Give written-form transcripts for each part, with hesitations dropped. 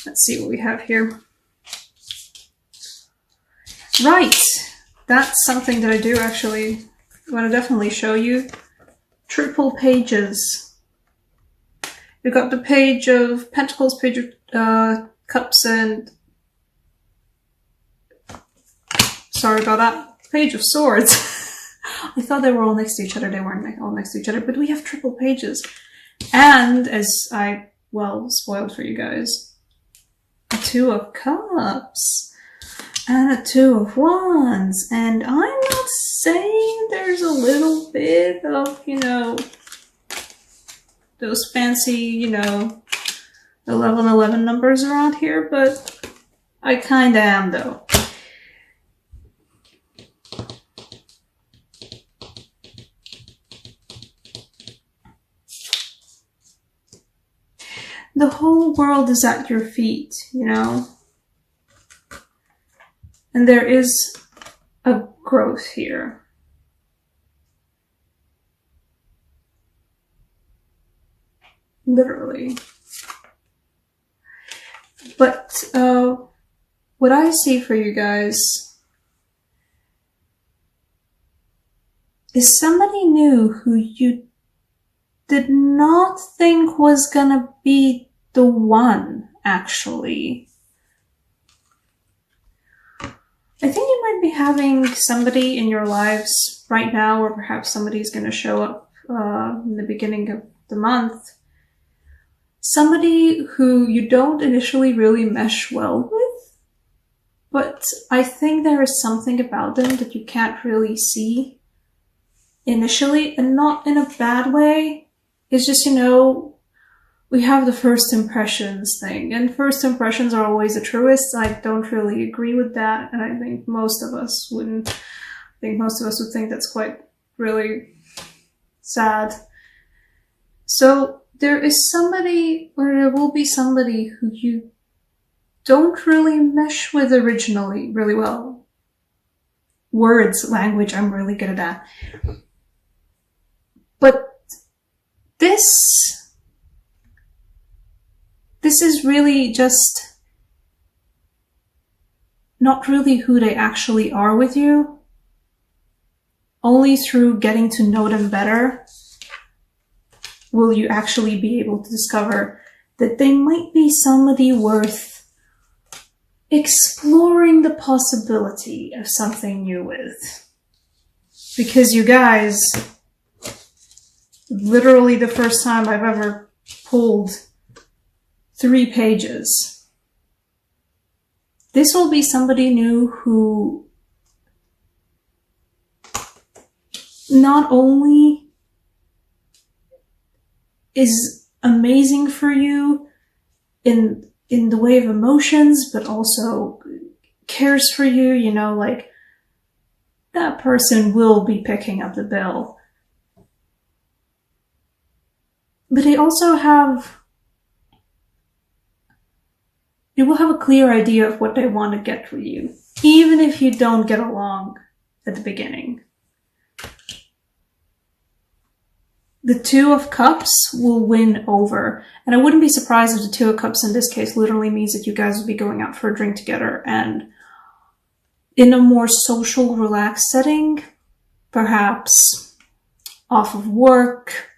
Let's see what we have here. Right, that's something that I do actually want to definitely show you. Triple pages. You've got the page of Pentacles, page of Cups, and sorry about that, page of Swords. I thought they were all next to each other. They weren't all next to each other, but we have triple pages. And as I, well, spoiled for you guys, a Two of Cups and a Two of Wands. And I'm not saying there's a little bit of, you know, those fancy, you know, 1111 numbers around here, but I kinda am though. The whole world is at your feet, you know? And there is a growth here. Literally. But what I see for you guys is somebody new who you did not think was gonna be the one, actually. I think you might be having somebody in your lives right now, or perhaps somebody's gonna show up in the beginning of the month. Somebody who you don't initially really mesh well with, but I think there is something about them that you can't really see initially, and not in a bad way. It's just, you know, we have the first impressions thing, and first impressions are always the truest. I don't really agree with that, and I think most of us wouldn't. I think most of us would think that's quite really sad. So there is somebody, or there will be somebody who you don't really mesh with originally really well. Words, language, I'm really good at that. But this is really just not really who they actually are with you. Only through getting to know them better will you actually be able to discover that they might be somebody worth exploring the possibility of something new with. Because you guys, literally the first time I've ever pulled 3 pages. This will be somebody new who not only is amazing for you in the way of emotions, but also cares for you, you know, like that person will be picking up the bill. But they also you will have a clear idea of what they want to get from you, even if you don't get along at the beginning. The Two of Cups will win over. And I wouldn't be surprised if the Two of Cups in this case literally means that you guys will be going out for a drink together, and in a more social, relaxed setting, perhaps off of work,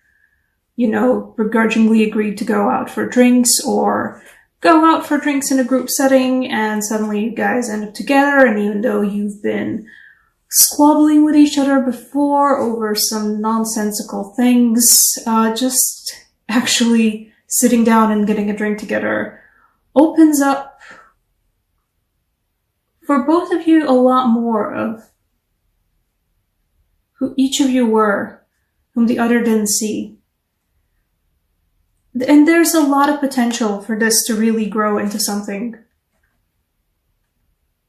you know, begrudgingly agreed to go out for drinks, or go out for drinks in a group setting, and suddenly you guys end up together, and even though you've been squabbling with each other before over some nonsensical things, just actually sitting down and getting a drink together opens up for both of you a lot more of who each of you were, whom the other didn't see. And there's a lot of potential for this to really grow into something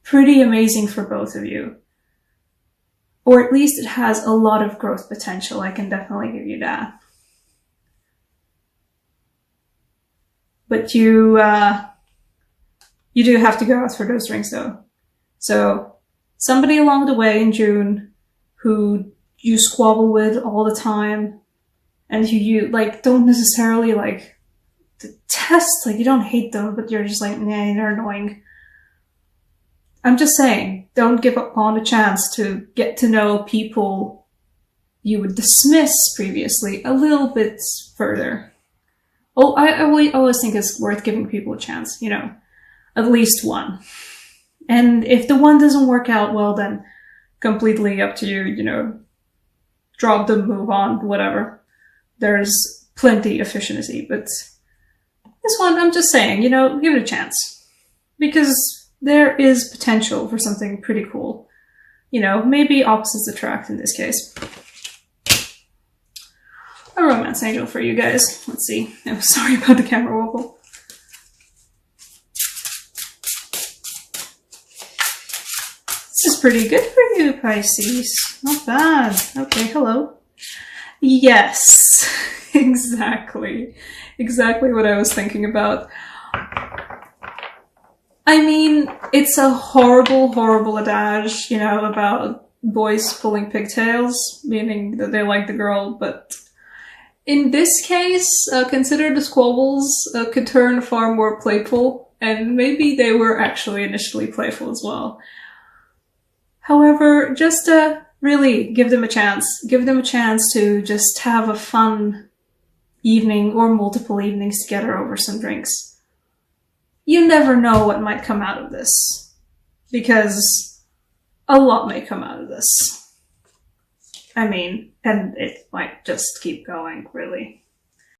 pretty amazing for both of you. Or at least it has a lot of growth potential, I can definitely give you that. But you do have to go out for those drinks though. So somebody along the way in June who you squabble with all the time, and you like don't necessarily like detest, like, you don't hate them, but you're just like, nah, they're annoying. I'm just saying, don't give up on a chance to get to know people you would dismiss previously a little bit further. Oh, I always think it's worth giving people a chance, you know, at least one. And if the one doesn't work out, well then, completely up to you, you know, drop them, move on, whatever. There's plenty of efficiency, but this one, I'm just saying, you know, give it a chance. Because there is potential for something pretty cool. You know, maybe opposites attract in this case. A romance angel for you guys. Let's see. I'm sorry about the camera wobble. This is pretty good for you, Pisces. Not bad. Okay, hello. Yes, exactly. Exactly what I was thinking about. I mean, it's a horrible, horrible adage, you know, about boys pulling pigtails, meaning that they like the girl, but in this case, consider the squabbles could turn far more playful, and maybe they were actually initially playful as well. However, just really give them a chance. Give them a chance to just have a fun evening or multiple evenings together over some drinks. You never know what might come out of this, because a lot may come out of this. I mean, and it might just keep going, really.